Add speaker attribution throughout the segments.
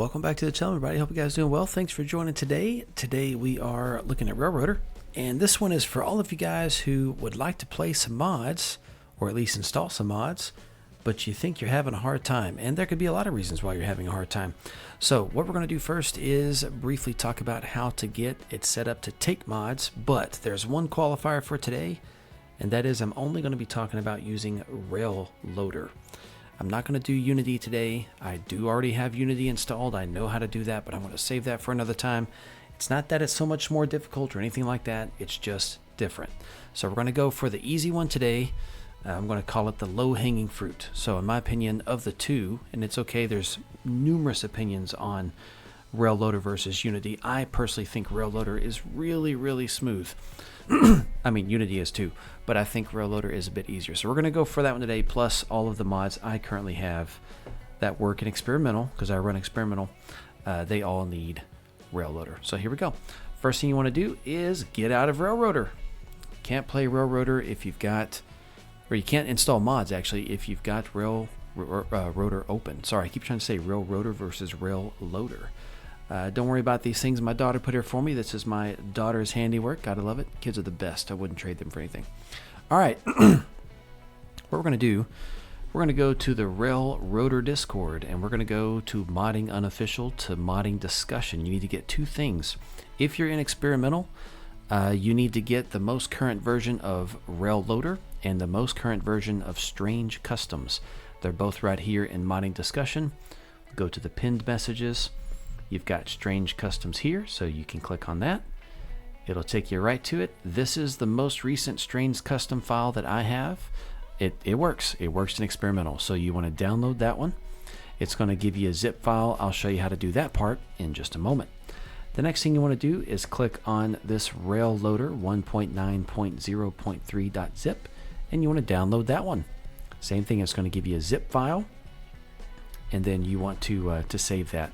Speaker 1: Welcome back to the channel, everybody. Hope you guys are doing well. Thanks for joining today. Today we are looking at Railroader, and this one is for all of you guys who would like to play some mods, or at least install some mods, but you think you're having a hard time, and there could be a lot of reasons why you're having a hard time. So what we're going to do first is briefly talk about how to get it set up to take mods, but there's one qualifier for today, and that is I'm only going to be talking about using Railloader. I'm not going to do Unity today. I do already have Unity installed. I know how to do that, but I'm going to save that for another time. It's not that it's so much more difficult or anything like that. It's just different. So we're going to go for the easy one today. I'm going to call it the low-hanging fruit. So in my opinion, of the two, and it's okay, there's numerous opinions on Railloader versus Unity. I personally think Railloader is really, really smooth. I mean, Unity is too, but I think Railloader is a bit easier. So we're going to go for that one today, plus all of the mods I currently have that work in experimental, because I run experimental. They all need Railloader. So here we go. First thing you want to do is get out of Railroader. Can't play Railroader if you've got, or you can't install mods actually if you've got Railroader open. Sorry, I keep trying to say Railroader versus Railloader. Don't worry about these things my daughter put here for me. This is my daughter's handiwork. Gotta love it. Kids are the best. I wouldn't trade them for anything. All right. What we're going to do, we're going to go to the Railroader Discord, and we're going to go to modding unofficial to modding discussion. You need to get two things. If you're in experimental, you need to get the most current version of Railloader and the most current version of Strange Customs. They're both right here in modding discussion. Go to the pinned messages. You've got Strange Customs here, so you can click on that. It'll take you right to it. This is the most recent Strange Custom file that I have. It works. It works in experimental, so you want to download that one. It's going to give you a zip file. I'll show you how to do that part in just a moment. The next thing you want to do is click on this Railloader 1.9.0.3.zip, and you want to download that one. Same thing, it's going to give you a zip file, and then you want to save that.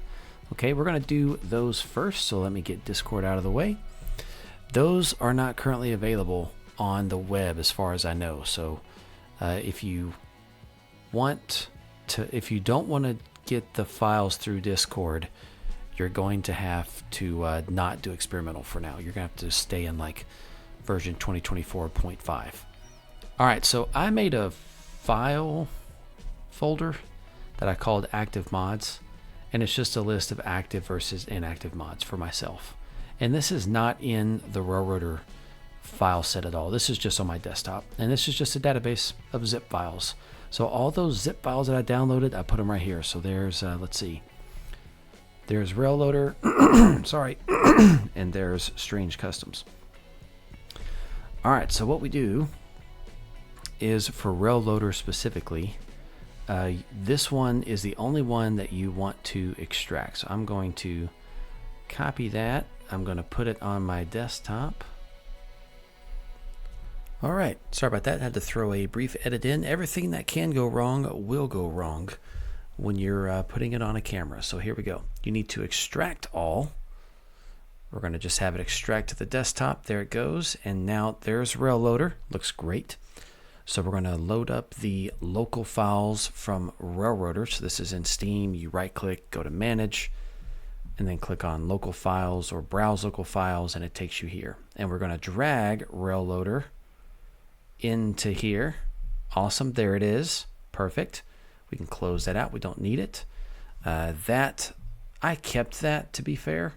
Speaker 1: Okay, we're going to do those first, so let me get Discord out of the way. Those are not currently available on the web as far as I know, so if you don't want to get the files through Discord, you're going to have to not do experimental for now. You're going to have to stay in like version 2024.5. All right, so I made a file folder that I called active mods, and it's just a list of active versus inactive mods for myself. And this is not in the Railroader file set at all. This is just on my desktop, and this is just a database of zip files. So all those zip files that I downloaded, I put them right here. So there's, let's see, there's Railloader, sorry, and there's Strange Customs. All right, so what we do is for Railloader specifically, this one is the only one that you want to extract. So I'm going to copy that. I'm going to put it on my desktop. All right, sorry about that. I had to throw a brief edit in. Everything that can go wrong will go wrong when you're putting it on a camera. So here we go. You need to extract all. We're going to just have it extract to the desktop. There it goes. And now there's Railloader. Looks great. So we're going to load up the local files from Railroader. So this is in Steam. You right click, go to manage, and then click on local files or browse local files, and it takes you here. And we're going to drag Railloader into here. Awesome, there it is. Perfect. We can close that out. We don't need it. That I kept that, to be fair,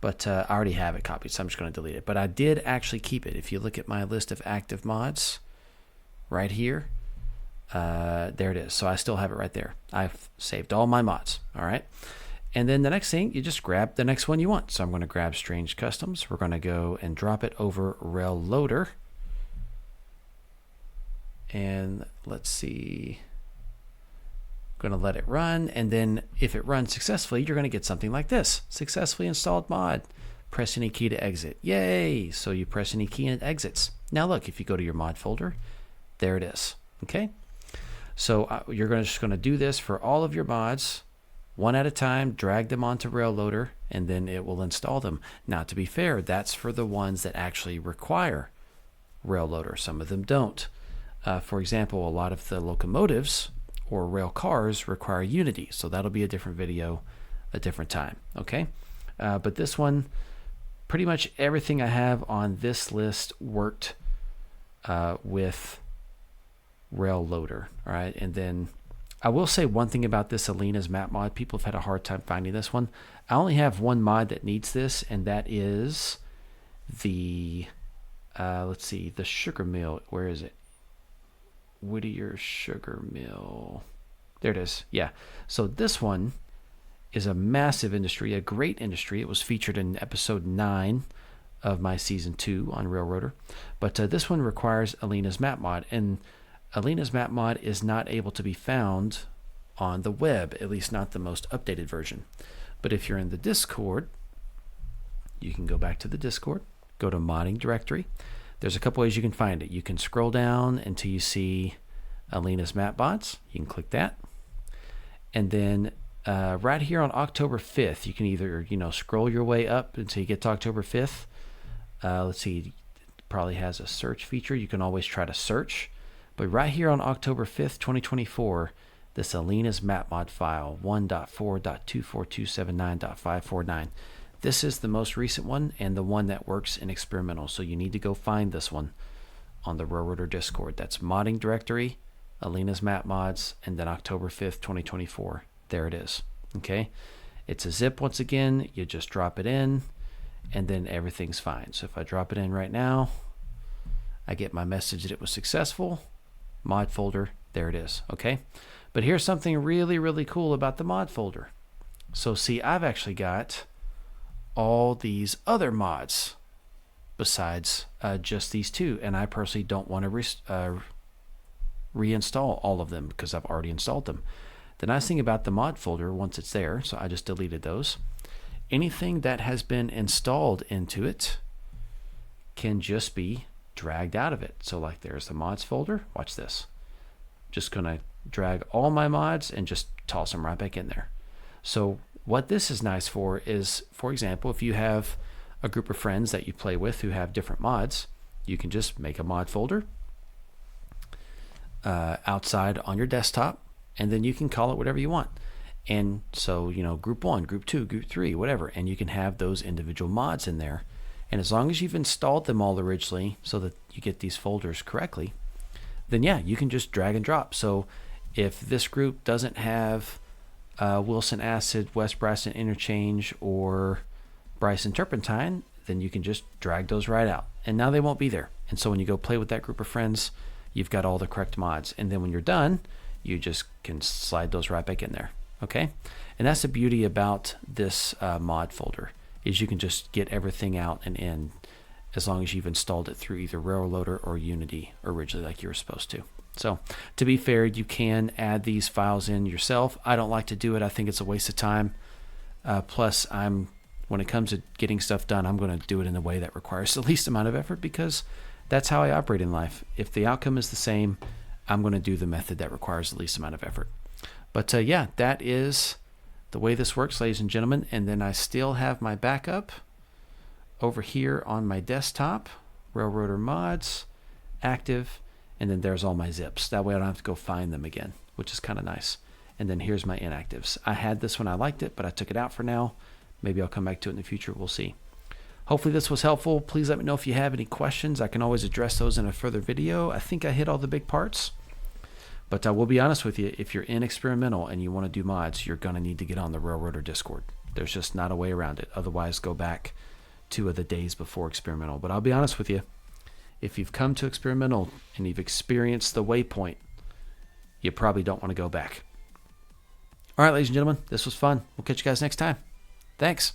Speaker 1: but I already have it copied, so I'm just going to delete it. But I did actually keep it. If you look at my list of active mods, right here, there it is. So I still have it right there. I've saved all my mods. All right, and then the next thing, you just grab the next one you want. So I'm going to grab Strange Customs. We're going to go and drop it over Railloader, and let's see, I'm going to let it run, and then if it runs successfully, you're going to get something like this: successfully installed mod. Press any key to exit. Yay! So you press any key and it exits. Now look, if you go to your mod folder, there it is. Okay, so you're just going to do this for all of your mods, one at a time, drag them onto Railloader, and then it will install them. Now, to be fair, that's for the ones that actually require Railloader. Some of them don't. For example, a lot of the locomotives or rail cars require Unity, so that'll be a different video a different time. Okay. But this one, pretty much everything I have on this list worked with Railloader. All right. And then I will say one thing about this Alina's map mod. People have had a hard time finding this one. I only have one mod that needs this, and that is the, let's see, the sugar mill. Where is it? Whittier Sugar Mill. There it is. Yeah. So this one is a massive industry, a great industry. It was featured in episode 9 of my season 2 on Railroader. But this one requires Alina's map mod, and Alina's map mod is not able to be found on the web, at least not the most updated version. But if you're in the Discord, you can go back to the Discord, go to modding directory. There's a couple ways you can find it. You can scroll down until you see Alina's map mods. You can click that. And then right here on October 5th, you can either, scroll your way up until you get to October 5th. Let's see, it probably has a search feature. You can always try to search. But right here on October 5th, 2024, this Alina's map mod file 1.4.24279.549. This is the most recent one and the one that works in experimental. So you need to go find this one on the Railroader Discord. That's modding directory, Alina's map mods, and then October 5th, 2024. There it is. Okay. It's a zip once again. You just drop it in and then everything's fine. So if I drop it in right now, I get my message that it was successful. Mod folder. There it is. Okay. But here's something really, really cool about the mod folder. So see, I've actually got all these other mods besides just these two, and I personally don't want to reinstall all of them because I've already installed them. The nice thing about the mod folder, once it's there, so I just deleted those, anything that has been installed into it can just be dragged out of it. So like there's the mods folder. Watch this. Just gonna drag all my mods and just toss them right back in there. So what this is nice for is, for example, if you have a group of friends that you play with who have different mods, you can just make a mod folder outside on your desktop, and then you can call it whatever you want. And so, group 1, group 2, group 3, whatever, and you can have those individual mods in there. And as long as you've installed them all originally so that you get these folders correctly, then yeah, you can just drag and drop. So if this group doesn't have Wilson Acid, West Bryson Interchange, or Bryson Turpentine, then you can just drag those right out. And now they won't be there. And so when you go play with that group of friends, you've got all the correct mods. And then when you're done, you just can slide those right back in there. Okay? And that's the beauty about this mod folder, is you can just get everything out and in as long as you've installed it through either Railloader or Unity originally like you were supposed to. So to be fair, you can add these files in yourself. I don't like to do it. I think it's a waste of time. Plus, when it comes to getting stuff done, I'm going to do it in a way that requires the least amount of effort because that's how I operate in life. If the outcome is the same, I'm going to do the method that requires the least amount of effort. But yeah, that is the way this works, ladies and gentlemen. And then I still have my backup over here on my desktop, Railroader mods, active, and then there's all my zips. That way I don't have to go find them again, which is kind of nice. And then here's my inactives. I had this when I liked it, but I took it out for now. Maybe I'll come back to it in the future. We'll see. Hopefully this was helpful. Please let me know if you have any questions. I can always address those in a further video. I think I hit all the big parts. But I will be honest with you, if you're in experimental and you want to do mods, you're going to need to get on the Railroader Discord. There's just not a way around it. Otherwise, go back to the days before experimental. But I'll be honest with you, if you've come to experimental and you've experienced the waypoint, you probably don't want to go back. All right, ladies and gentlemen, this was fun. We'll catch you guys next time. Thanks.